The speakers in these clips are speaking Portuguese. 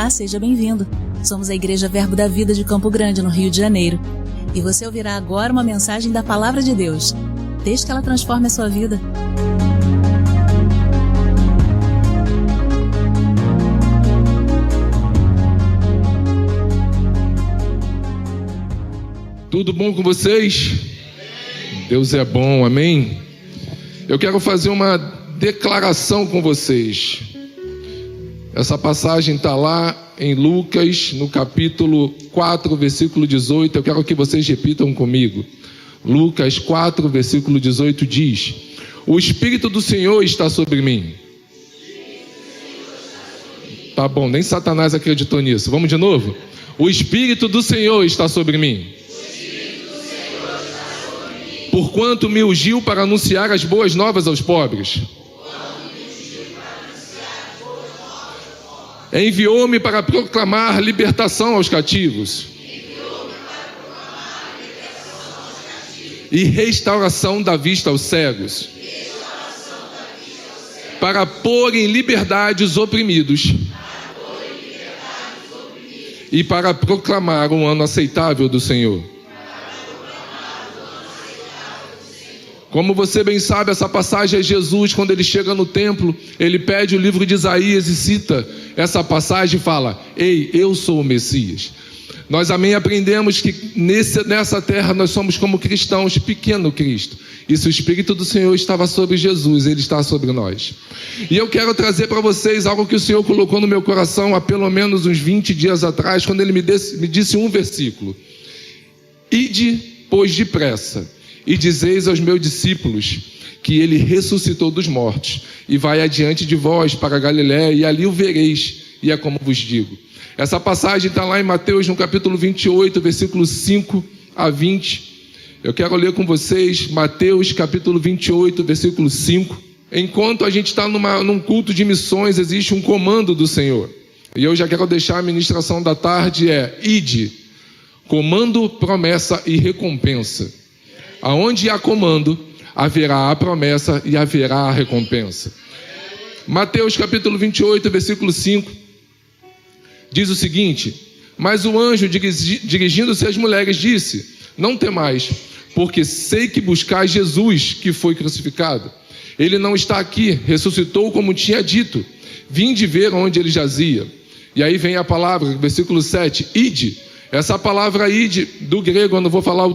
Olá, seja bem-vindo. Somos a Igreja Verbo da Vida de Campo Grande, no Rio de Janeiro. E você ouvirá agora uma mensagem da Palavra de Deus. Desde que ela transforme a sua vida. Tudo bom com vocês? Deus é bom, amém? Eu quero fazer uma declaração com vocês. Essa passagem está lá em Lucas, no capítulo 4, versículo 18. Eu quero que vocês repitam comigo. Lucas 4, versículo 18 diz: o Espírito do Senhor está sobre mim. Tá bom, nem Satanás acreditou nisso. Vamos de novo? O Espírito do Senhor está sobre mim. Porquanto me ungiu para anunciar as boas novas aos pobres. Enviou-me para proclamar libertação aos cativos. E restauração da vista aos cegos. Para pôr em liberdade os oprimidos. E para proclamar um ano aceitável do Senhor. Como você bem sabe, essa passagem é Jesus, quando ele chega no templo, ele pede o livro de Isaías e cita essa passagem e fala: ei, eu sou o Messias. Nós, amém, aprendemos que nessa terra nós somos como cristãos, pequeno Cristo. E se o Espírito do Senhor estava sobre Jesus, ele está sobre nós. E eu quero trazer para vocês algo que o Senhor colocou no meu coração há pelo menos uns 20 dias atrás, quando ele me disse um versículo: ide, pois, depressa, e dizeis aos meus discípulos que ele ressuscitou dos mortos, e vai adiante de vós para a Galiléia, e ali o vereis, e é como vos digo. Essa passagem está lá em Mateus, no capítulo 28, versículos 5 a 20. Eu quero ler com vocês Mateus, capítulo 28, versículo 5. Enquanto a gente está num culto de missões, existe um comando do Senhor. E eu já quero deixar a ministração da tarde, ide, comando, promessa e recompensa. Aonde há comando, haverá a promessa e haverá a recompensa. Mateus capítulo 28, versículo 5, diz o seguinte: mas o anjo, dirigindo-se às mulheres, disse: não temais, porque sei que buscais Jesus, que foi crucificado. Ele não está aqui, ressuscitou como tinha dito. Vinde ver onde ele jazia. E aí vem a palavra, versículo 7, ide. Essa palavra ide, do grego, eu não vou falar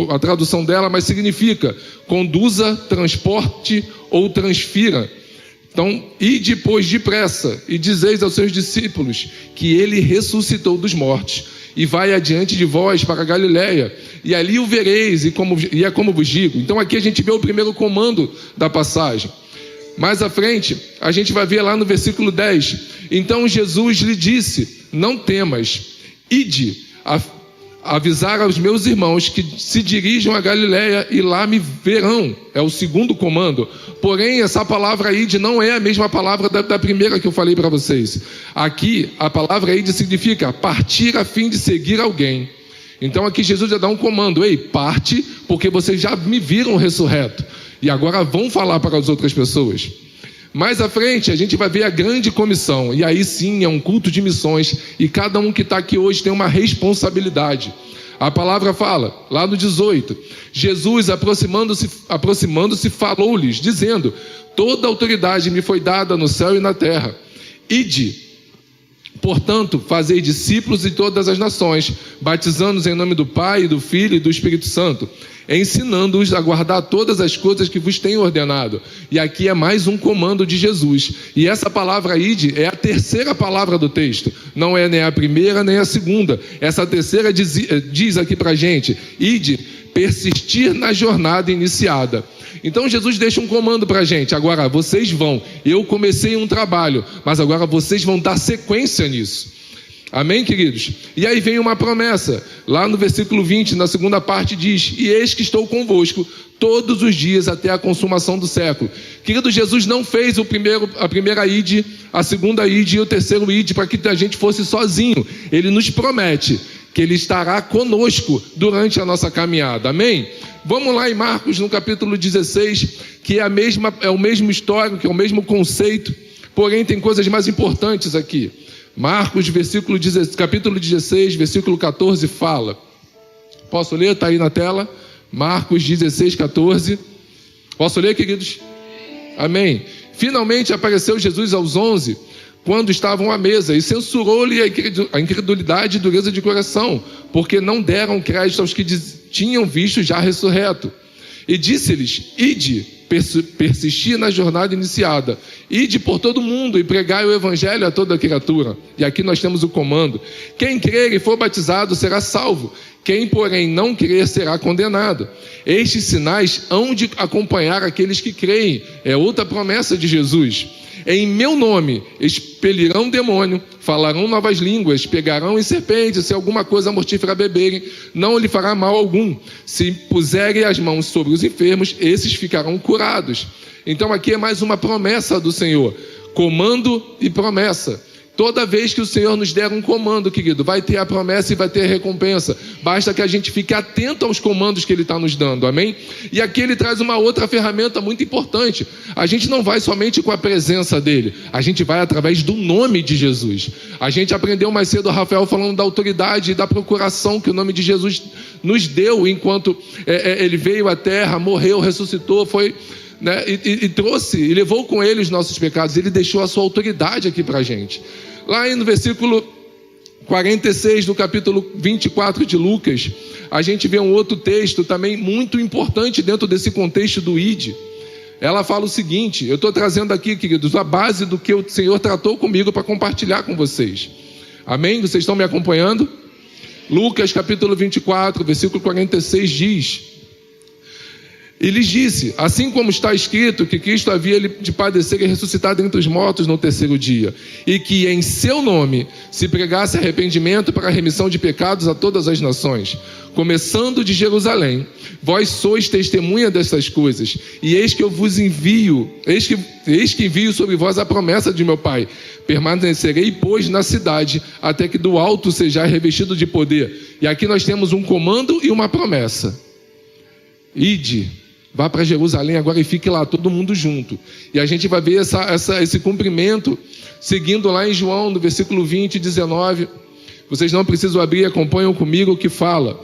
a tradução dela, mas significa conduza, transporte ou transfira. Então, ide, pois, depressa, e dizeis aos seus discípulos que ele ressuscitou dos mortos, e vai adiante de vós para a Galiléia, e ali o vereis, e é como vos digo. Então aqui a gente vê o primeiro comando da passagem. Mais à frente, a gente vai ver lá no versículo 10. Então Jesus lhe disse: não temas, ide, avisar aos meus irmãos que se dirijam a Galiléia e lá me verão. É o segundo comando. Porém, essa palavra ide não é a mesma palavra da primeira que eu falei para vocês. Aqui, a palavra ide significa partir a fim de seguir alguém. Então aqui Jesus já dá um comando: ei, parte, porque vocês já me viram ressurreto. E agora vão falar para as outras pessoas. Mais à frente a gente vai ver a grande comissão, e aí sim é um culto de missões, e cada um que está aqui hoje tem uma responsabilidade. A palavra fala, lá no 18, Jesus aproximando-se falou-lhes, dizendo: toda autoridade me foi dada no céu e na terra. Ide, portanto, fazei discípulos de todas as nações, batizando-os em nome do Pai, do Filho e do Espírito Santo, ensinando-os a guardar todas as coisas que vos tenho ordenado. E aqui é mais um comando de Jesus. E essa palavra ide é a terceira palavra do texto. Não é nem a primeira nem a segunda. Essa terceira diz aqui pra gente: ide, persistir na jornada iniciada. Então Jesus deixa um comando pra gente: agora vocês vão, eu comecei um trabalho, mas agora vocês vão dar sequência nisso. Amém, queridos? E aí vem uma promessa, lá no versículo 20, na segunda parte diz: e eis que estou convosco todos os dias até a consumação do século. Querido, Jesus não fez a primeira ide, a segunda ide e o terceiro ide para que a gente fosse sozinho. Ele nos promete que ele estará conosco durante a nossa caminhada, amém? Vamos lá em Marcos, no capítulo 16, que é o mesmo histórico, que é o mesmo conceito, porém tem coisas mais importantes aqui. Marcos, capítulo 16, versículo 14, fala. Posso ler? Está aí na tela. Marcos 16, 14. Posso ler, queridos? Amém. Finalmente apareceu Jesus aos 11, quando estavam à mesa, e censurou-lhe a incredulidade e dureza de coração, porque não deram crédito aos que tinham visto já ressurreto. E disse-lhes: ide, persistir na jornada iniciada, ide por todo mundo e pregai o evangelho a toda criatura. E aqui nós temos o comando: quem crer e for batizado será salvo, quem porém não crer será condenado. Estes sinais hão de acompanhar aqueles que creem. É outra promessa de Jesus. Em meu nome expelirão demônio, falarão novas línguas, pegarão em serpentes, se alguma coisa mortífera beberem, não lhe fará mal algum. Se puserem as mãos sobre os enfermos, esses ficarão curados. Então aqui é mais uma promessa do Senhor, comando e promessa. Toda vez que o Senhor nos der um comando, querido, vai ter a promessa e vai ter a recompensa. Basta que a gente fique atento aos comandos que Ele está nos dando, amém? E aqui Ele traz uma outra ferramenta muito importante. A gente não vai somente com a presença dEle, a gente vai através do nome de Jesus. A gente aprendeu mais cedo, Rafael, falando da autoridade e da procuração que o nome de Jesus nos deu, enquanto Ele veio à terra, morreu, ressuscitou, foi... Né, e trouxe, e levou com Ele os nossos pecados. Ele deixou a sua autoridade aqui para a gente. Lá no versículo 46 do capítulo 24 de Lucas, a gente vê um outro texto também muito importante dentro desse contexto do ID. Ela fala o seguinte, eu estou trazendo aqui, queridos, a base do que o Senhor tratou comigo para compartilhar com vocês. Amém? Vocês estão me acompanhando? Lucas capítulo 24, versículo 46 diz: e lhes disse, assim como está escrito que Cristo havia de padecer e ressuscitar dentre os mortos no terceiro dia, e que em seu nome se pregasse arrependimento para a remissão de pecados a todas as nações, começando de Jerusalém. Vós sois testemunha destas coisas, e eis que eu vos envio, eis que envio sobre vós a promessa de meu Pai. Permanecerei, pois, na cidade, até que do alto sejais revestido de poder. E aqui nós temos um comando e uma promessa. Ide. Vá para Jerusalém agora e fique lá, todo mundo junto. E a gente vai ver esse cumprimento, seguindo lá em João, no versículo 20 e 19. Vocês não precisam abrir, acompanham comigo o que fala.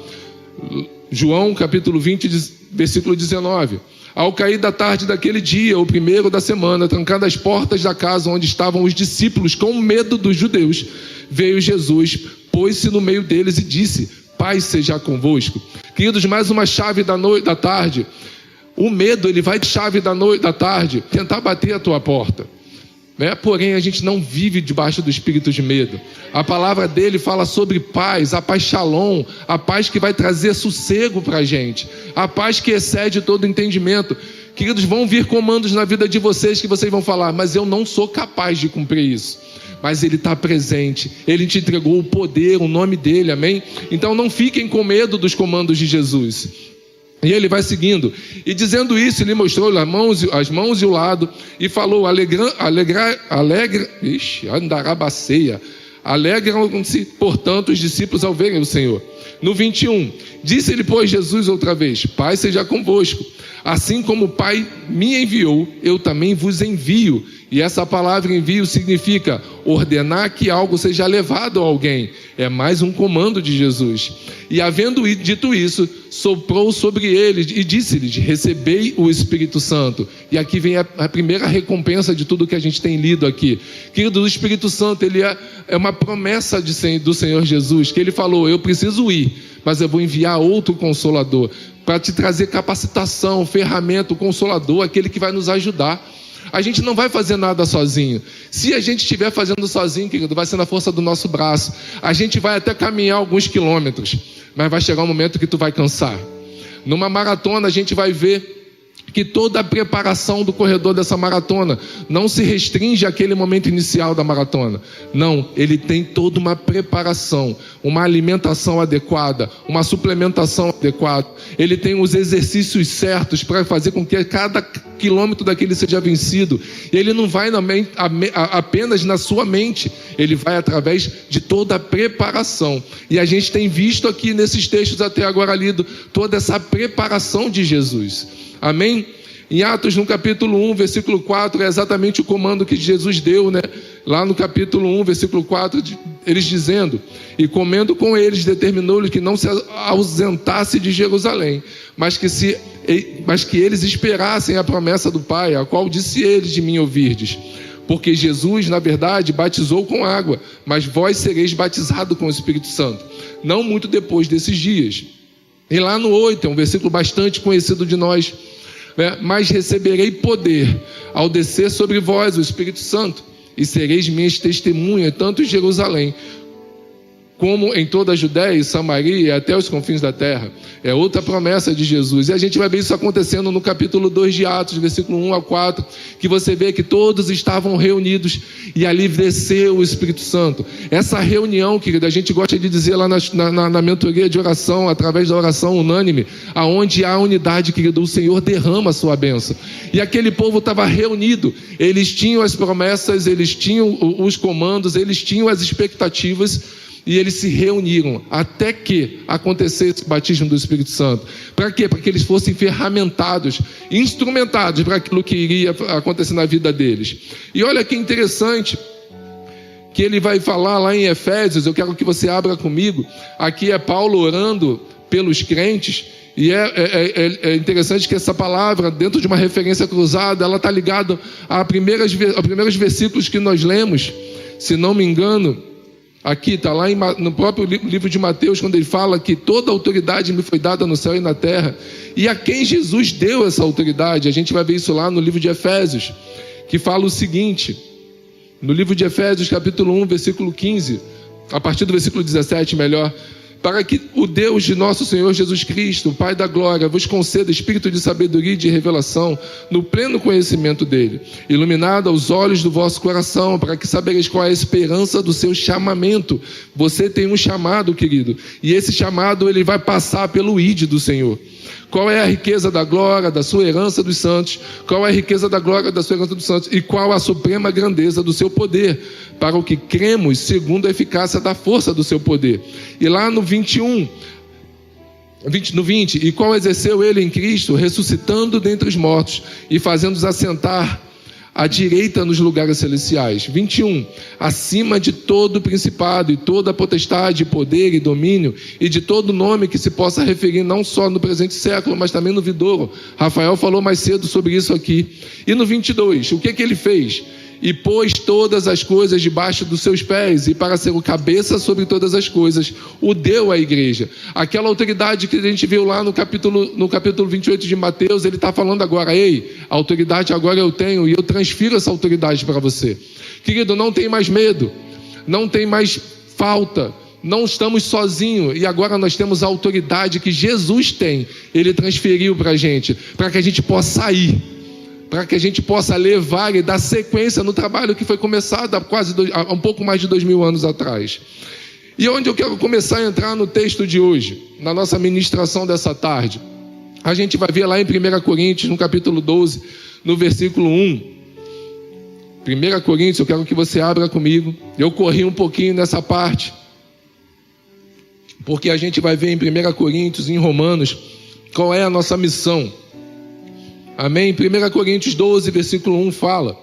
João, capítulo 20, versículo 19. Ao cair da tarde daquele dia, o primeiro da semana, trancadas as portas da casa onde estavam os discípulos, com medo dos judeus, veio Jesus, pôs-se no meio deles e disse: paz seja convosco. Queridos, mais uma chave da tarde. O medo, ele vai de chave da tarde tentar bater a tua porta, né? Porém a gente não vive debaixo do espírito de medo. A palavra dele fala sobre paz, a paz shalom, a paz que vai trazer sossego para a gente, a paz que excede todo entendimento. Queridos, vão vir comandos na vida de vocês que vocês vão falar: mas eu não sou capaz de cumprir isso. Mas Ele está presente, Ele te entregou o poder, o nome dEle, amém? Então não fiquem com medo dos comandos de Jesus. E ele vai seguindo, e dizendo isso, ele mostrou as mãos e o lado, e falou: alegram-se, portanto, os discípulos ao verem o Senhor. No 21, disse-lhe, pois, Jesus outra vez: Pai seja convosco, assim como o Pai me enviou, eu também vos envio. E essa palavra envio significa ordenar que algo seja levado a alguém. É mais um comando de Jesus. E havendo dito isso, soprou sobre eles e disse-lhes: recebei o Espírito Santo. E aqui vem a primeira recompensa de tudo que a gente tem lido aqui. Querido, o Espírito Santo, ele é uma promessa do Senhor Jesus, que ele falou: eu preciso ir, mas eu vou enviar outro Consolador, para te trazer capacitação, ferramenta, o Consolador, aquele que vai nos ajudar. A gente não vai fazer nada sozinho. Se a gente estiver fazendo sozinho, querido, vai ser na força do nosso braço. A gente vai até caminhar alguns quilômetros, mas vai chegar um momento que tu vai cansar. Numa maratona a gente vai ver que toda a preparação do corredor dessa maratona não se restringe àquele momento inicial da maratona. Não, ele tem toda uma preparação, uma alimentação adequada, uma suplementação adequada. Ele tem os exercícios certos para fazer com que cada quilômetro daquele seja vencido. E ele não vai apenas na sua mente, ele vai através de toda a preparação. E a gente tem visto aqui nesses textos até agora lido toda essa preparação de Jesus. Amém? Em Atos, no capítulo 1, versículo 4, é exatamente o comando que Jesus deu, né? lá no capítulo 1, versículo 4, eles dizendo: e comendo com eles, determinou-lhes que não se ausentasse de Jerusalém, mas que eles esperassem a promessa do Pai, a qual disse eles: de mim ouvirdes. Porque Jesus, na verdade, batizou com água, mas vós sereis batizados com o Espírito Santo, não muito depois desses dias. E lá no 8, é um versículo bastante conhecido de nós, né? Mas receberei poder ao descer sobre vós o Espírito Santo, e sereis minhas testemunhas, tanto em Jerusalém, como em toda a Judéia e Samaria e até os confins da terra. É outra promessa de Jesus. E a gente vai ver isso acontecendo no capítulo 2 de Atos, versículo 1 a 4, que você vê que todos estavam reunidos e ali desceu o Espírito Santo. Essa reunião, querido, a gente gosta de dizer lá na mentoria de oração, através da oração unânime, aonde há unidade, querido, o Senhor derrama a sua bênção. E aquele povo estava reunido, eles tinham as promessas, eles tinham os comandos, eles tinham as expectativas, e eles se reuniram até que acontecesse o batismo do Espírito Santo. Para quê? Para que eles fossem ferramentados, instrumentados para aquilo que iria acontecer na vida deles. E olha que interessante, que ele vai falar lá em Efésios, eu quero que você abra comigo. Aqui é Paulo orando pelos crentes, e é interessante que essa palavra, dentro de uma referência cruzada, ela está ligada aos primeiros versículos que nós lemos, se não me engano. Aqui está lá no próprio livro de Mateus, quando ele fala que toda autoridade me foi dada no céu e na terra, e a quem Jesus deu essa autoridade. A gente vai ver isso lá no livro de Efésios, que fala o seguinte, no livro de Efésios capítulo 1, versículo 15, a partir do versículo 17 melhor: para que o Deus de nosso Senhor Jesus Cristo, Pai da glória, vos conceda espírito de sabedoria e de revelação no pleno conhecimento dele, iluminado aos olhos do vosso coração, para que sabereis qual é a esperança do seu chamamento. Você tem um chamado, querido, e esse chamado ele vai passar pelo ID do Senhor. Qual é a riqueza da glória da sua herança dos santos? Qual é a riqueza da glória da sua herança dos santos? E qual a suprema grandeza do seu poder, para o que cremos, segundo a eficácia da força do seu poder? E lá no 20, e qual exerceu ele em Cristo, ressuscitando dentre os mortos e fazendo-os assentar à direita nos lugares celestiais. 21, acima de todo principado e toda potestade, poder e domínio, e de todo nome que se possa referir não só no presente século, mas também no vindouro. Rafael falou mais cedo sobre isso aqui. E no 22, o que ele fez? E pôs todas as coisas debaixo dos seus pés, e para ser o cabeça sobre todas as coisas, o deu à igreja. Aquela autoridade que a gente viu lá no capítulo 28 de Mateus, ele está falando agora: ei, a autoridade agora eu tenho, e eu transfiro essa autoridade para você. Querido, não tem mais medo, não tem mais falta, não estamos sozinhos, e agora nós temos a autoridade que Jesus tem, ele transferiu para a gente, para que a gente possa sair, para que a gente possa levar e dar sequência no trabalho que foi começado há um pouco mais de 2000 anos atrás. E onde eu quero começar a entrar no texto de hoje, na nossa ministração dessa tarde, a gente vai ver lá em 1 Coríntios, no capítulo 12, no versículo 1. 1 Coríntios, eu quero que você abra comigo. Eu corri um pouquinho nessa parte, porque a gente vai ver em 1 Coríntios, em Romanos, qual é a nossa missão. Amém? 1 Coríntios 12, versículo 1 fala: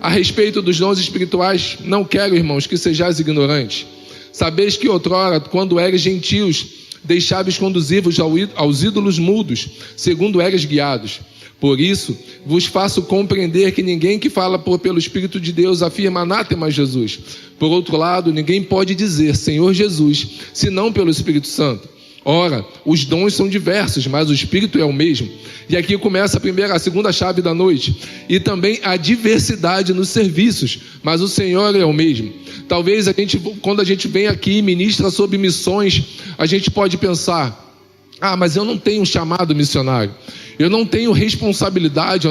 a respeito dos dons espirituais, não quero, irmãos, que sejais ignorantes. Sabeis que outrora, quando eres gentios, deixáveis conduzir-vos aos ídolos mudos, segundo eres guiados. Por isso, vos faço compreender que ninguém que fala pelo Espírito de Deus afirma anátema a Jesus. Por outro lado, ninguém pode dizer Senhor Jesus, senão pelo Espírito Santo. Ora, os dons são diversos, mas o Espírito é o mesmo. E aqui começa a segunda chave da noite. E também a diversidade nos serviços, mas o Senhor é o mesmo. Talvez quando a gente vem aqui e ministra sobre missões, a gente pode pensar: mas eu não tenho chamado missionário, eu não tenho responsabilidade,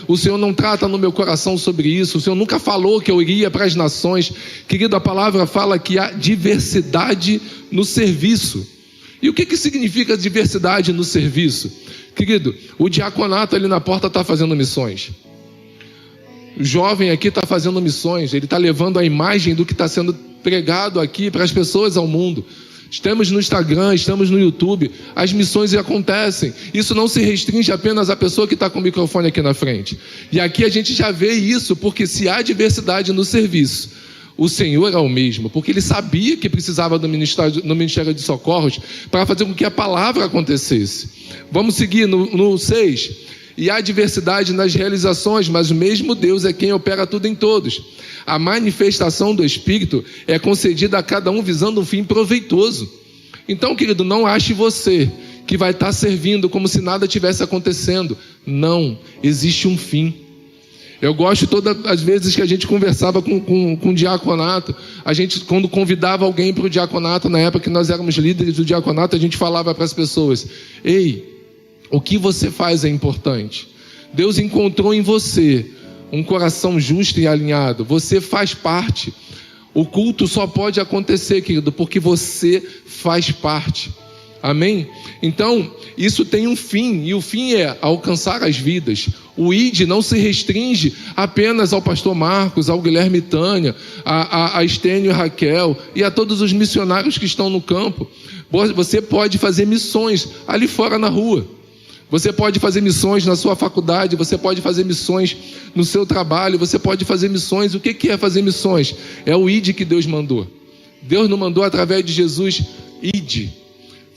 o Senhor não trata no meu coração sobre isso, o Senhor nunca falou que eu iria para as nações. Querido, a palavra fala que há diversidade no serviço. E o que significa diversidade no serviço? Querido, o diaconato ali na porta está fazendo missões. O jovem aqui está fazendo missões, ele está levando a imagem do que está sendo pregado aqui para as pessoas ao mundo. Estamos no Instagram, estamos no YouTube, as missões acontecem. Isso não se restringe apenas à pessoa que está com o microfone aqui na frente. E aqui a gente já vê isso, porque se há diversidade no serviço, o Senhor é o mesmo, porque Ele sabia que precisava no Ministério de Socorros para fazer com que a palavra acontecesse. Vamos seguir no 6. E há diversidade nas realizações, mas o mesmo Deus é quem opera tudo em todos. A manifestação do Espírito é concedida a cada um visando um fim proveitoso. Então, querido, não ache você que vai estar servindo como se nada tivesse acontecendo. Não, existe um fim. Eu gosto todas as vezes que a gente conversava com o diaconato, a gente, quando convidava alguém para o diaconato, na época que nós éramos líderes do diaconato, a gente falava para as pessoas: ei, o que você faz é importante. Deus encontrou em você um coração justo e alinhado. Você faz parte. O culto só pode acontecer, querido, porque você faz parte. Amém? Então, isso tem um fim, e o fim é alcançar as vidas. O ID não se restringe apenas ao pastor Marcos, ao Guilherme Tânia, a Estênio e Raquel, e a todos os missionários que estão no campo. Você pode fazer missões ali fora na rua. Você pode fazer missões na sua faculdade, você pode fazer missões no seu trabalho, você pode fazer missões. O que é fazer missões? É o ID que Deus mandou. Deus não mandou através de Jesus. ID.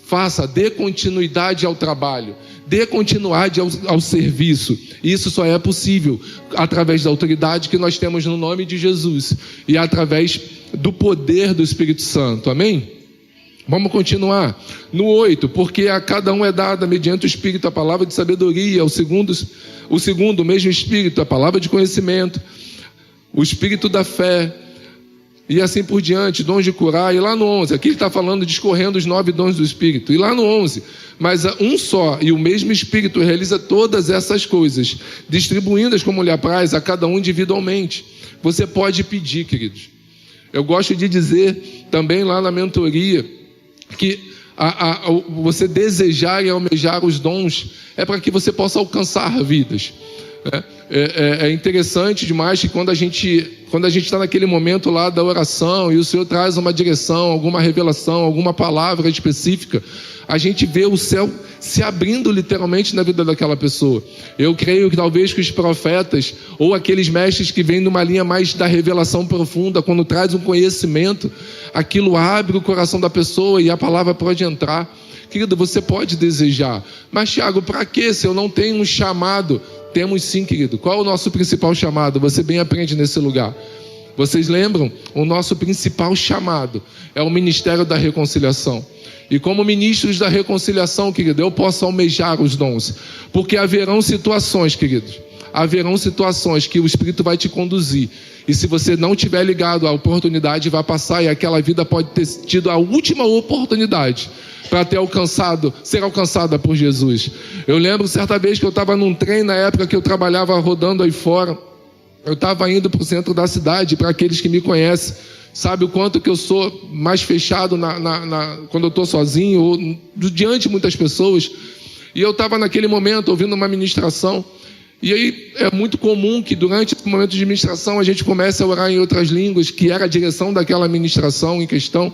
Faça, dê continuidade ao trabalho, dê continuidade ao serviço. Isso só é possível através da autoridade que nós temos no nome de Jesus e através do poder do Espírito Santo. Amém? Vamos continuar. No 8, porque a cada um é dada mediante o Espírito a palavra de sabedoria, o segundo, o mesmo Espírito, a palavra de conhecimento, o Espírito da fé, e assim por diante, dons de curar. E lá no 11, aqui ele está falando, discorrendo os 9 dons do Espírito. E lá no 11, mas um só e o mesmo Espírito realiza todas essas coisas, distribuindo-as como lhe apraz a cada um individualmente. Você pode pedir, queridos. Eu gosto de dizer também lá na mentoria que você desejar e almejar os dons é para que você possa alcançar vidas. É interessante demais que quando a gente está naquele momento lá da oração e o Senhor traz uma direção, alguma revelação, alguma palavra específica, a gente vê o céu se abrindo literalmente na vida daquela pessoa. Eu creio que talvez que os profetas ou aqueles mestres que vêm numa linha mais da revelação profunda, quando traz um conhecimento, aquilo abre o coração da pessoa e a palavra pode entrar. Querido, você pode desejar, mas Tiago, para que se eu não tenho um chamado? Temos sim, querido. Qual é o nosso principal chamado? Você bem aprende nesse lugar. Vocês lembram? O nosso principal chamado é o ministério da reconciliação. E como ministros da reconciliação, querido, eu posso almejar os dons. Porque haverão situações, queridos, haverão situações que o Espírito vai te conduzir. E se você não estiver ligado, a oportunidade vai passar e aquela vida pode ter tido a última oportunidade para ser alcançada por Jesus. Eu lembro certa vez que eu estava num trem, na época que eu trabalhava rodando aí fora. Eu estava indo para o centro da cidade, para aqueles que me conhecem, sabe o quanto que eu sou mais fechado quando eu estou sozinho, ou diante de muitas pessoas. E eu estava naquele momento ouvindo uma ministração. E aí é muito comum que durante esse momento de ministração a gente comece a orar em outras línguas, que era a direção daquela ministração em questão.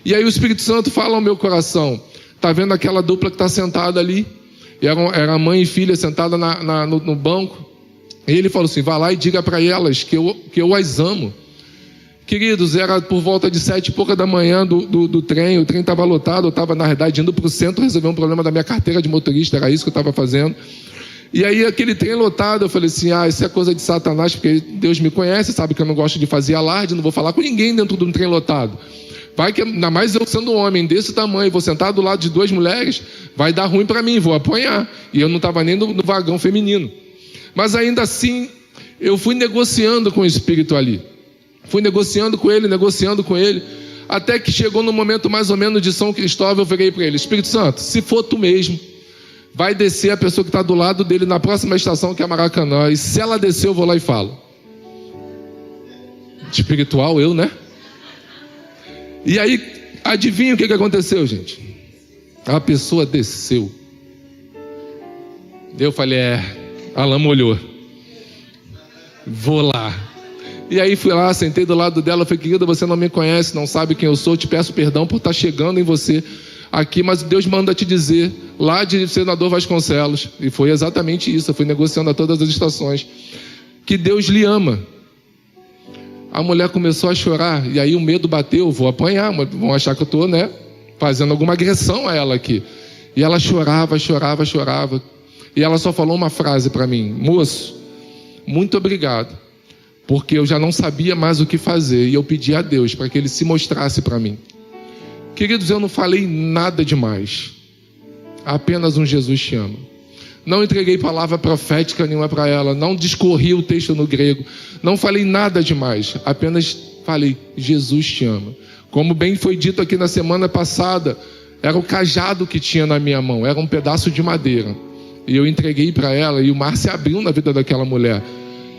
E aí o Espírito Santo fala ao meu coração: está vendo aquela dupla que está sentada ali? Era mãe e filha sentada no banco. E ele falou assim: vá lá e diga para elas que eu as amo. Queridos, era por volta de 7 e pouca da manhã do trem. O trem estava lotado, eu estava na verdade indo para o centro resolver um problema da minha carteira de motorista, era isso que eu estava fazendo. E aí aquele trem lotado, eu falei assim: isso é coisa de Satanás, porque Deus me conhece, sabe que eu não gosto de fazer alarde, não vou falar com ninguém dentro de um trem lotado. Vai que, ainda mais eu sendo um homem desse tamanho, vou sentar do lado de 2 mulheres, vai dar ruim para mim, vou apanhar. E eu não estava nem no vagão feminino. Mas ainda assim, eu fui negociando com o Espírito ali. Fui negociando com ele, até que chegou no momento mais ou menos de São Cristóvão, eu virei para ele: Espírito Santo, se for tu mesmo, vai descer a pessoa que está do lado dele na próxima estação, que é Maracanã. E se ela descer, eu vou lá e falo. Espiritual eu, né? E aí, adivinha o que aconteceu, gente? A pessoa desceu. Eu falei: Alain molhou. Vou lá. E aí fui lá, sentei do lado dela, falei: querida, você não me conhece, não sabe quem eu sou, te peço perdão por estar chegando em você aqui, mas Deus manda te dizer, lá de Senador Vasconcelos, e foi exatamente isso, eu fui negociando a todas as estações, que Deus lhe ama. A mulher começou a chorar, e aí o medo bateu: vou apanhar, vão achar que eu estou, fazendo alguma agressão a ela aqui. E ela chorava, chorava, chorava, e ela só falou uma frase para mim: moço, muito obrigado, porque eu já não sabia mais o que fazer, e eu pedi a Deus para que Ele se mostrasse para mim. Queridos, eu não falei nada demais, apenas um Jesus te ama. Não entreguei palavra profética nenhuma para ela, não discorri o texto no grego, não falei nada demais, apenas falei: Jesus te ama. Como bem foi dito aqui na semana passada, era o cajado que tinha na minha mão, era um pedaço de madeira, e eu entreguei para ela, e o mar se abriu na vida daquela mulher.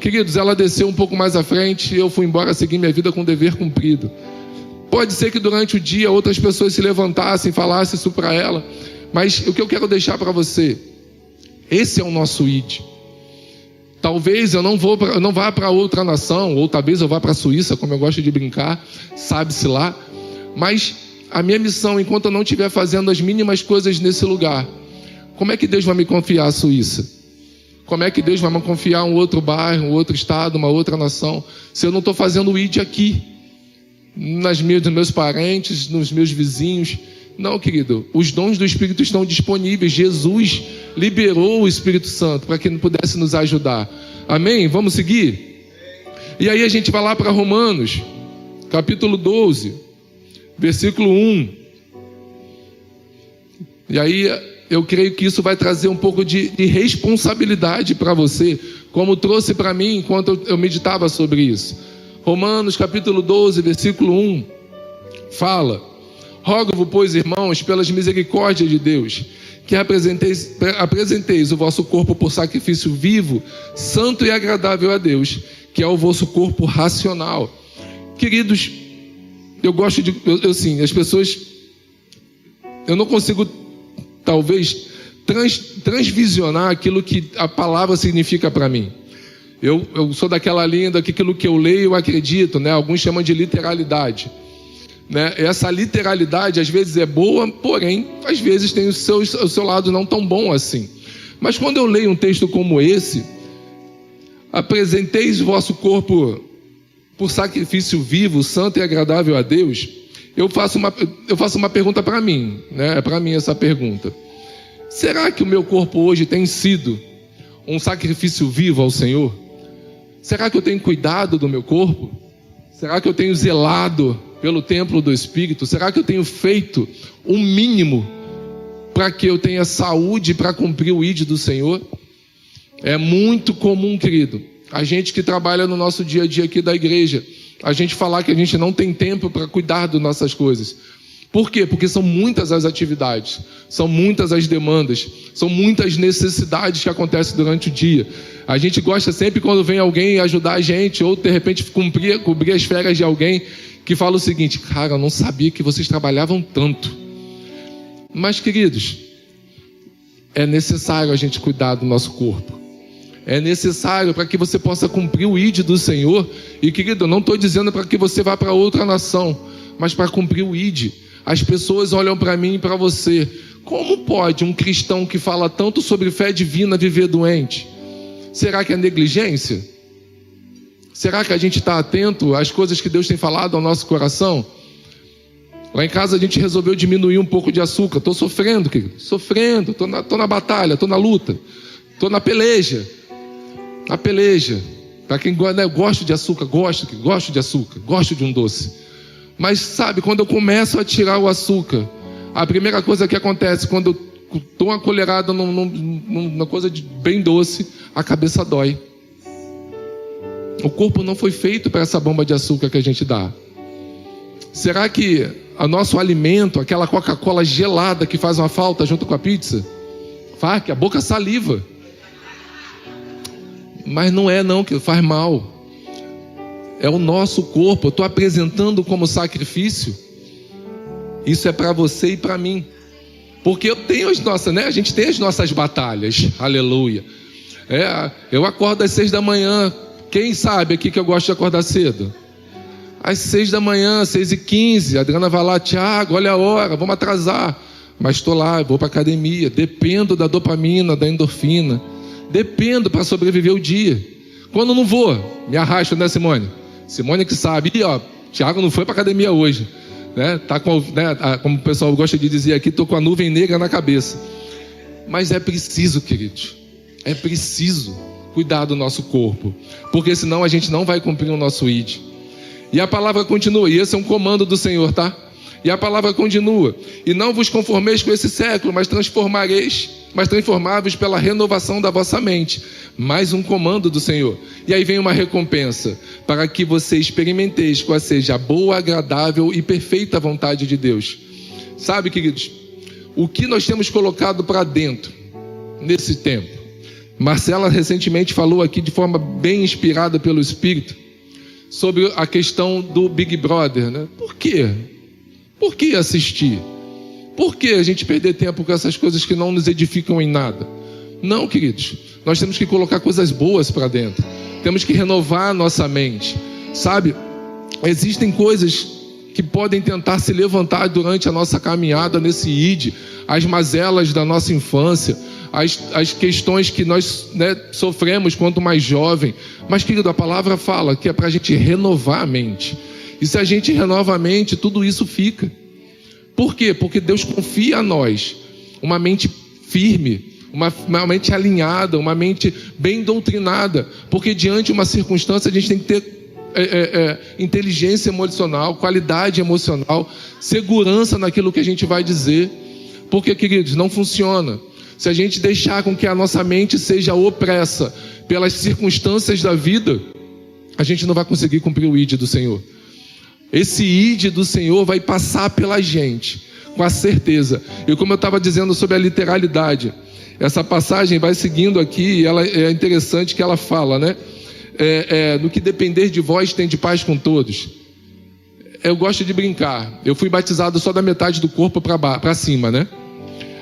Queridos, ela desceu um pouco mais à frente, e eu fui embora seguir minha vida com o dever cumprido. Pode ser que durante o dia outras pessoas se levantassem, falassem isso para ela, mas o que eu quero deixar para você, esse é o nosso ID. Talvez eu não vá para outra nação, ou talvez eu vá para a Suíça, como eu gosto de brincar, sabe-se lá, mas a minha missão, enquanto eu não estiver fazendo as mínimas coisas nesse lugar, como é que Deus vai me confiar a Suíça? Como é que Deus vai me confiar um outro bairro, um outro estado, uma outra nação, se eu não estou fazendo o ID aqui, nos meus parentes, nos meus vizinhos? Não, querido, os dons do Espírito estão disponíveis. Jesus liberou o Espírito Santo para que ele pudesse nos ajudar. Amém? Vamos seguir? E aí a gente vai lá para Romanos, capítulo 12, versículo 1. E aí eu creio que isso vai trazer um pouco de responsabilidade para você, como trouxe para mim enquanto eu meditava sobre isso. Romanos capítulo 12, versículo 1, fala: rogo-vos, pois, irmãos, pelas misericórdias de Deus, que apresenteis o vosso corpo por sacrifício vivo, santo e agradável a Deus, que é o vosso corpo racional. Queridos, eu gosto de... as pessoas... Eu não consigo, talvez, transvisionar aquilo que a palavra significa para mim. Eu sou daquela linha que aquilo que eu leio eu acredito, Alguns chamam de literalidade. Essa literalidade às vezes é boa, porém às vezes tem o seu lado não tão bom assim. Mas quando eu leio um texto como esse: apresenteis o vosso corpo por sacrifício vivo, santo e agradável a Deus, eu faço uma pergunta para mim, É para mim essa pergunta: será que o meu corpo hoje tem sido um sacrifício vivo ao Senhor? Será que eu tenho cuidado do meu corpo? Será que eu tenho zelado pelo templo do Espírito? Será que eu tenho feito o mínimo para que eu tenha saúde para cumprir o ID do Senhor? É muito comum, querido, a gente que trabalha no nosso dia a dia aqui da igreja, a gente falar que a gente não tem tempo para cuidar das nossas coisas. Por quê? Porque são muitas as atividades, são muitas as demandas, são muitas necessidades que acontecem durante o dia. A gente gosta sempre quando vem alguém ajudar a gente, ou de repente cobrir as férias de alguém, que fala o seguinte: cara, eu não sabia que vocês trabalhavam tanto. Mas, queridos, é necessário a gente cuidar do nosso corpo. É necessário para que você possa cumprir o ID do Senhor. E, querido, eu não estou dizendo para que você vá para outra nação, mas para cumprir o ID. As pessoas olham para mim e para você: como pode um cristão que fala tanto sobre fé divina viver doente? Será que é negligência? Será que a gente está atento às coisas que Deus tem falado ao nosso coração? Lá em casa a gente resolveu diminuir um pouco de açúcar. Estou sofrendo, querido. Sofrendo. Estou na batalha, estou na luta. Estou na peleja. Na peleja. Para quem gosta de açúcar, gosto de açúcar, gosto de um doce. Mas sabe, quando eu começo a tirar o açúcar, a primeira coisa que acontece quando eu estou uma colherada numa coisa bem doce, a cabeça dói. O corpo não foi feito para essa bomba de açúcar que a gente dá. Será que o nosso alimento, aquela Coca-Cola gelada que faz uma falta junto com a pizza, faz que a boca saliva? Mas não é não, que faz mal. É o nosso corpo. Eu estou apresentando como sacrifício. Isso é para você e para mim. Porque eu tenho as nossas, a gente tem as nossas batalhas. Aleluia. Eu acordo às 6 da manhã, Quem sabe aqui que eu gosto de acordar cedo? Às 6 da manhã, 6h15, a Adriana vai lá, Tiago, olha a hora, vamos atrasar. Mas estou lá, vou para a academia, dependo da dopamina, da endorfina, dependo para sobreviver o dia. Quando não vou, me arrasto, né, Simone? Simone que sabe, e ó, Tiago não foi para a academia hoje, né? Tá com, né, como o pessoal gosta de dizer aqui, estou com a nuvem negra na cabeça. Mas é preciso, queridos, é preciso cuidar do nosso corpo, porque senão a gente não vai cumprir o nosso ID. E a palavra continua, e esse é um comando do Senhor, tá? E a palavra continua: e não vos conformeis com esse século, mas transformáveis pela renovação da vossa mente. Mais um comando do Senhor. E aí vem uma recompensa, para que você experimenteis qual seja a boa, agradável e perfeita vontade de Deus. Sabe, queridos, o que nós temos colocado para dentro nesse tempo? Marcela recentemente falou aqui de forma bem inspirada pelo Espírito sobre a questão do Big Brother, né? Por quê? Por que assistir? Por que a gente perder tempo com essas coisas que não nos edificam em nada? Não, queridos, nós temos que colocar coisas boas para dentro. Temos que renovar a nossa mente. Sabe, existem coisas que podem tentar se levantar durante a nossa caminhada nesse ID, as mazelas da nossa infância, as questões que nós, né, sofremos quanto mais jovem. Mas, querido, a palavra fala que é para a gente renovar a mente. E se a gente renova a mente, tudo isso fica. Por quê? Porque Deus confia a nós uma mente firme, uma mente alinhada, uma mente bem doutrinada. Porque diante de uma circunstância a gente tem que ter inteligência emocional, qualidade emocional, segurança naquilo que a gente vai dizer. Porque, queridos, não funciona se a gente deixar com que a nossa mente seja opressa pelas circunstâncias da vida. A gente não vai conseguir cumprir o ID do Senhor. Esse ID do Senhor vai passar pela gente, com a certeza. E como eu estava dizendo sobre a literalidade, essa passagem vai seguindo aqui, e ela é interessante que ela fala, né? No que depender de vós, tem de paz com todos. Eu gosto de brincar. Eu fui batizado só da metade do corpo para cima, né?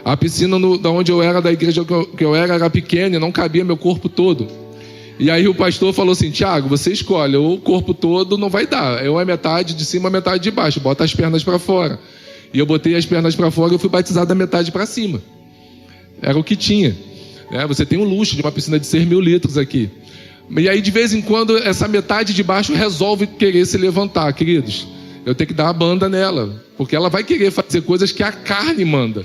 A piscina da onde eu era, da igreja que eu era pequena e não cabia meu corpo todo. E aí o pastor falou assim: Tiago, você escolhe, ou o corpo todo não vai dar, ou é metade de cima, metade de baixo, bota as pernas para fora. E eu botei as pernas para fora e eu fui batizado da metade para cima. Era o que tinha, né? Você tem o luxo de uma piscina de 6.000 litros aqui. E aí de vez em quando essa metade de baixo resolve querer se levantar, queridos. Eu tenho que dar uma banda nela, porque ela vai querer fazer coisas que a carne manda.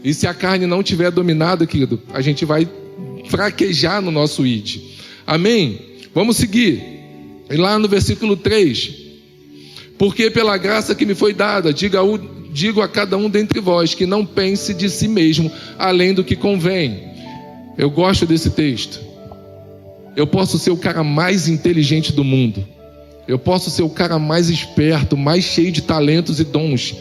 E se a carne não tiver dominada, querido, a gente vai fraquejar no nosso ID. Amém? Vamos seguir. E lá no versículo 3: porque pela graça que me foi dada, digo a cada um dentre vós, que não pense de si mesmo além do que convém. Eu gosto desse texto. Eu posso ser o cara mais inteligente do mundo. Eu posso ser o cara mais esperto, mais cheio de talentos e dons.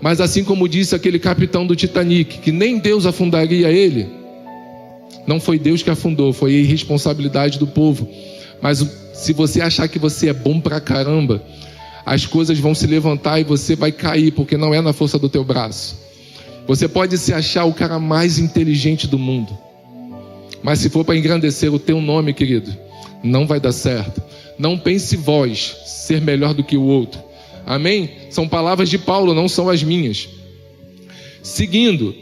Mas assim como disse aquele capitão do Titanic, que nem Deus afundaria ele, não foi Deus que afundou, foi a irresponsabilidade do povo. Mas se você achar que você é bom pra caramba, as coisas vão se levantar e você vai cair, porque não é na força do teu braço. Você pode se achar o cara mais inteligente do mundo, mas se for para engrandecer o teu nome, querido, não vai dar certo. Não pense vós ser melhor do que o outro. Amém? São palavras de Paulo, não são as minhas. Seguindo: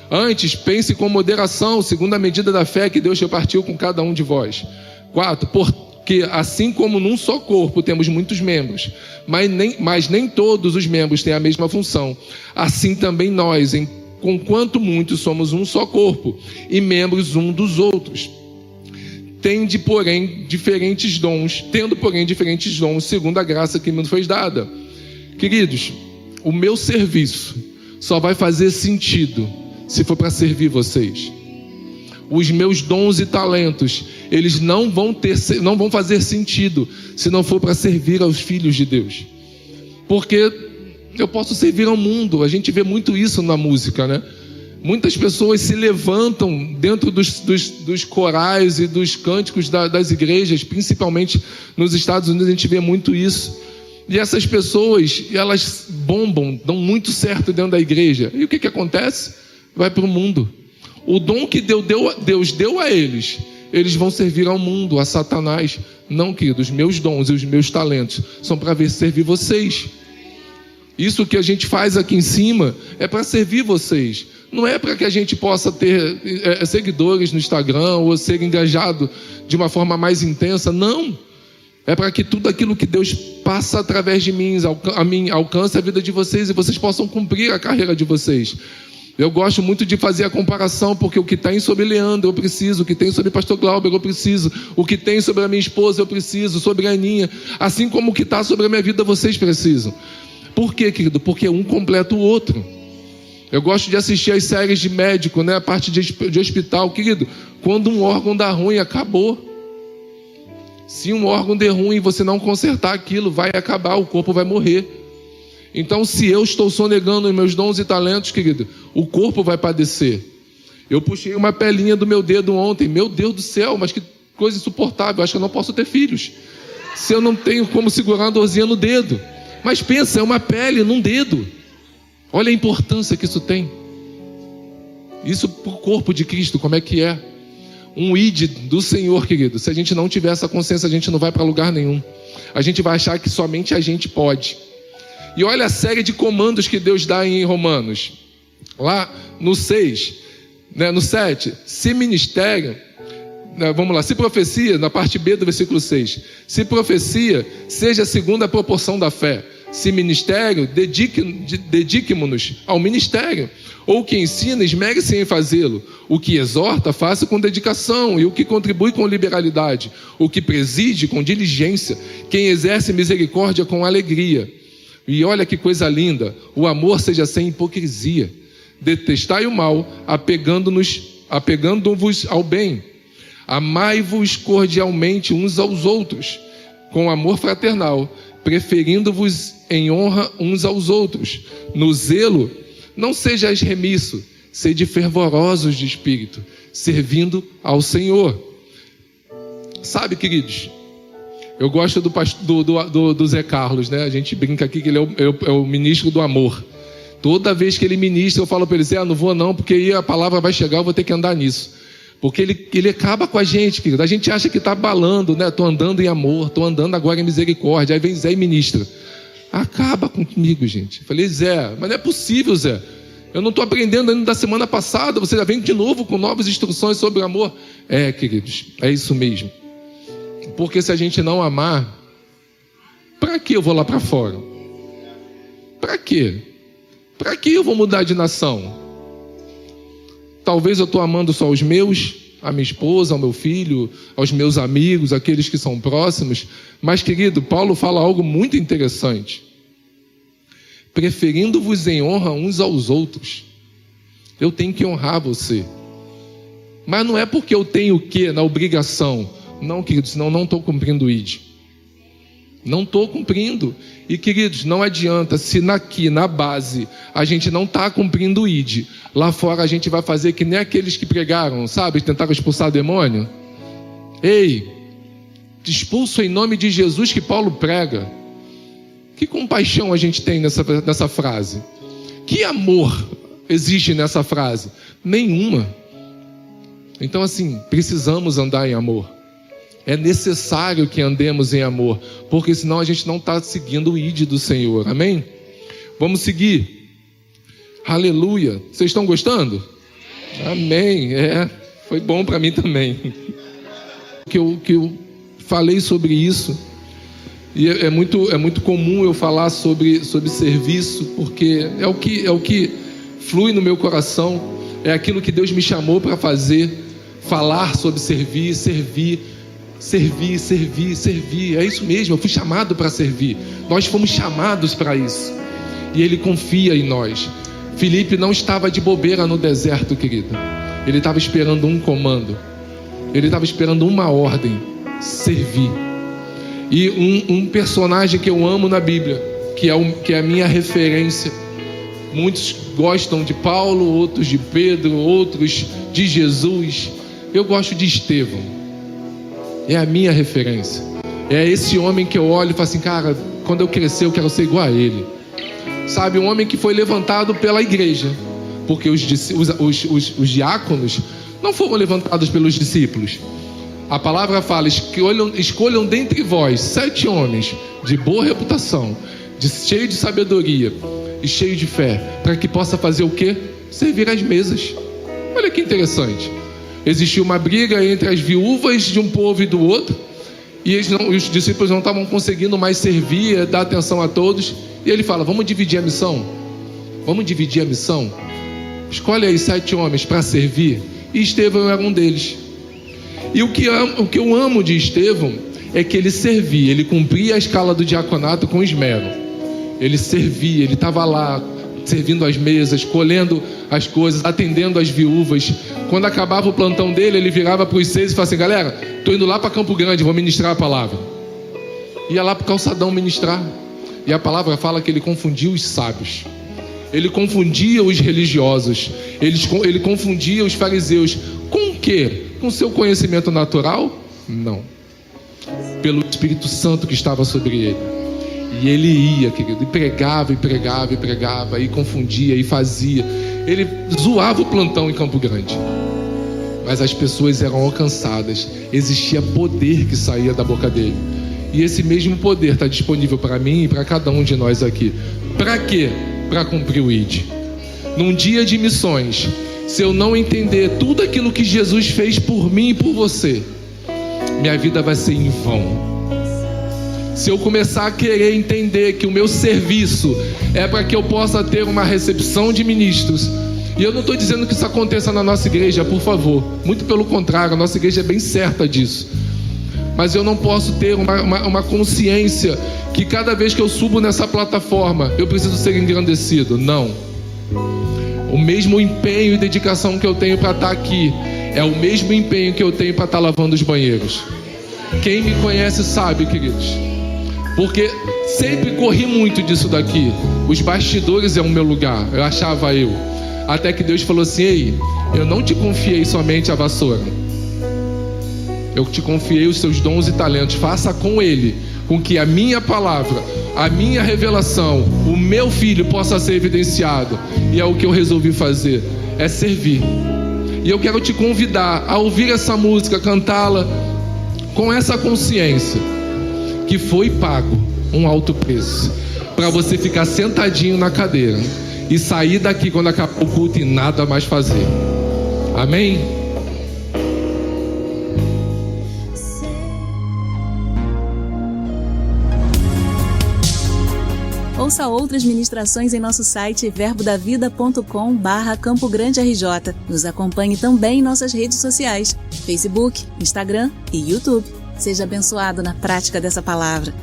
antes, pense com moderação, segundo a medida da fé que Deus repartiu com cada um de vós. 4. Porque assim como num só corpo temos muitos membros, mas nem todos os membros têm a mesma função, assim também nós, conquanto muitos, somos um só corpo, e membros um dos outros. Tendo, porém, diferentes dons, segundo a graça que me foi dada. Queridos, o meu serviço só vai fazer sentido se for para servir vocês. Os meus dons e talentos, eles não vão fazer sentido se não for para servir aos filhos de Deus. Porque eu posso servir ao mundo. A gente vê muito isso na música, né? Muitas pessoas se levantam dentro dos corais e dos cânticos das igrejas, principalmente nos Estados Unidos a gente vê muito isso. E essas pessoas, elas bombam, dão muito certo dentro da igreja. E o que acontece? Vai para o mundo. O dom que Deus deu a eles, eles vão servir ao mundo, a Satanás. Não, querido, os meus dons e os meus talentos são para servir vocês. Isso que a gente faz aqui em cima é para servir vocês. Não é para que a gente possa ter seguidores no Instagram ou ser engajado de uma forma mais intensa. Não. É para que tudo aquilo que Deus passa através de mim alcance a vida de vocês e vocês possam cumprir a carreira de vocês. Eu gosto muito de fazer a comparação, porque o que tem sobre Leandro eu preciso, o que tem sobre Pastor Glauber eu preciso, o que tem sobre a minha esposa eu preciso, sobre a Aninha, assim como o que está sobre a minha vida vocês precisam. Por quê, querido? Porque um completa o outro. Eu gosto de assistir as séries de médico, né? A parte de hospital. Querido, quando um órgão dá ruim, acabou. Se um órgão der ruim e você não consertar aquilo, vai acabar, o corpo vai morrer. Então, se eu estou sonegando os meus dons e talentos, querido, o corpo vai padecer. Eu puxei uma pelinha do meu dedo ontem. Meu Deus do céu, mas que coisa insuportável. Acho que eu não posso ter filhos se eu não tenho como segurar uma dorzinha no dedo. Mas pensa, é uma pele num dedo. Olha a importância que isso tem. Isso para o corpo de Cristo, como é que é? Um id do Senhor, querido. Se a gente não tiver essa consciência, a gente não vai para lugar nenhum. A gente vai achar que somente a gente pode. E olha a série de comandos que Deus dá em Romanos. Lá no 6, né, no 7. Se ministério, né, vamos lá, se profecia, na parte B do versículo 6. Se profecia, seja segundo a proporção da fé. Se ministério, dediquemo-nos ao ministério. Ou o que ensina, esmere-se em fazê-lo. O que exorta, faça com dedicação. E o que contribui com liberalidade. O que preside com diligência. Quem exerce misericórdia com alegria. E olha que coisa linda. O amor seja sem hipocrisia. Detestai o mal, apegando-vos ao bem. Amai-vos cordialmente uns aos outros, com amor fraternal, preferindo-vos em honra uns aos outros. No zelo, não sejais remisso, sede fervorosos de espírito, servindo ao Senhor. Sabe, queridos, eu gosto do Zé Carlos, né? A gente brinca aqui que ele é o ministro do amor. Toda vez que ele ministra, eu falo para ele, Zé, não vou não, porque aí a palavra vai chegar, eu vou ter que andar nisso. Porque ele acaba com a gente, querido. A gente acha que está abalando, né? Estou andando em amor, estou andando agora em misericórdia. Aí vem Zé e ministra. Acaba comigo, gente. Falei, Zé, mas não é possível, Zé. Eu não estou aprendendo ainda da semana passada. Você já vem de novo com novas instruções sobre amor. É, queridos, é isso mesmo. Porque se a gente não amar, para que eu vou lá para fora? Para quê? Para que eu vou mudar de nação? Talvez eu estou amando só os meus, a minha esposa, ao meu filho, aos meus amigos, aqueles que são próximos. Mas, querido, Paulo fala algo muito interessante. Preferindo-vos em honra uns aos outros. Eu tenho que honrar você. Mas não é porque eu tenho o quê? Na obrigação. Não, querido, senão não estou cumprindo o ID. Não estou cumprindo. E, queridos, não adianta se aqui na base a gente não está cumprindo o ID. Lá fora a gente vai fazer que nem aqueles que pregaram, sabe? Tentaram expulsar demônio. Ei, expulso em nome de Jesus que Paulo prega. Que compaixão a gente tem nessa frase? Que amor existe nessa frase? Nenhuma. Então, assim, precisamos andar em amor. É necessário que andemos em amor, porque senão a gente não está seguindo o ID do Senhor, amém? Vamos seguir. Aleluia. Vocês estão gostando? Amém. Foi bom para mim também. Que eu falei sobre isso, e é muito comum eu falar sobre serviço, porque é o que flui no meu coração, é aquilo que Deus me chamou para fazer, falar sobre servir. É isso mesmo, eu fui chamado para servir. Nós fomos chamados para isso. E Ele confia em nós. Filipe não estava de bobeira no deserto, querido. Ele estava esperando um comando. Ele estava esperando uma ordem: servir. E um personagem que eu amo na Bíblia, que é a minha referência. Muitos gostam de Paulo, outros de Pedro, outros de Jesus. Eu gosto de Estevão. É a minha referência. É esse homem que eu olho e falo assim, cara, quando eu crescer eu quero ser igual a ele. Sabe, um homem que foi levantado pela igreja. Porque os diáconos não foram levantados pelos discípulos. A palavra fala: escolham dentre vós 7 homens de boa reputação, cheio de sabedoria e cheio de fé, para que possa fazer o quê? Servir às mesas. Olha que interessante. Existia uma briga entre as viúvas de um povo e do outro, e os discípulos não estavam conseguindo mais servir, dar atenção a todos. E ele fala: vamos dividir a missão? Vamos dividir a missão? Escolhe aí 7 homens para servir. E Estevão era um deles. E o que eu amo de Estevão é que ele servia, ele cumpria a escala do diaconato com esmero. Ele servia, ele estava lá servindo as mesas, colhendo as coisas, atendendo as viúvas. Quando acabava o plantão dele, ele virava para os 6 e falava assim: galera, estou indo lá para Campo Grande, vou ministrar a palavra. Ia lá para o calçadão ministrar. E a palavra fala que ele confundia os sábios, ele confundia os religiosos, ele confundia os fariseus. Com o quê? Com seu conhecimento natural? Não. Pelo Espírito Santo que estava sobre ele. E ele ia, querido, e pregava, e confundia, e fazia. Ele zoava o plantão em Campo Grande. Mas as pessoas eram alcançadas. Existia poder que saía da boca dele. E esse mesmo poder está disponível para mim e para cada um de nós aqui. Para quê? Para cumprir o ID. Num dia de missões, se eu não entender tudo aquilo que Jesus fez por mim e por você, minha vida vai ser em vão. Se eu começar a querer entender que o meu serviço é para que eu possa ter uma recepção de ministros, e eu não estou dizendo que isso aconteça na nossa igreja, por favor, muito pelo contrário, a nossa igreja é bem certa disso, mas eu não posso ter uma consciência que cada vez que eu subo nessa plataforma eu preciso ser engrandecido. Não. O mesmo empenho e dedicação que eu tenho para estar aqui é o mesmo empenho que eu tenho para estar lavando os banheiros. Quem me conhece sabe, queridos, porque sempre corri muito disso daqui. Os bastidores é o meu lugar, eu achava eu. Até que Deus falou assim: ei, eu não te confiei somente a vassoura, eu te confiei os seus dons e talentos. Faça com ele, com que a minha palavra, a minha revelação, o meu filho possa ser evidenciado. E é o que eu resolvi fazer, é servir. E eu quero te convidar a ouvir essa música, cantá-la com essa consciência que foi pago um alto preço para você ficar sentadinho na cadeira e sair daqui quando acabar o culto e nada mais fazer. Amém? Ouça outras ministrações em nosso site verbodavida.com/Campo Grande RJ. Nos acompanhe também em nossas redes sociais, Facebook, Instagram e YouTube. Seja abençoado na prática dessa palavra.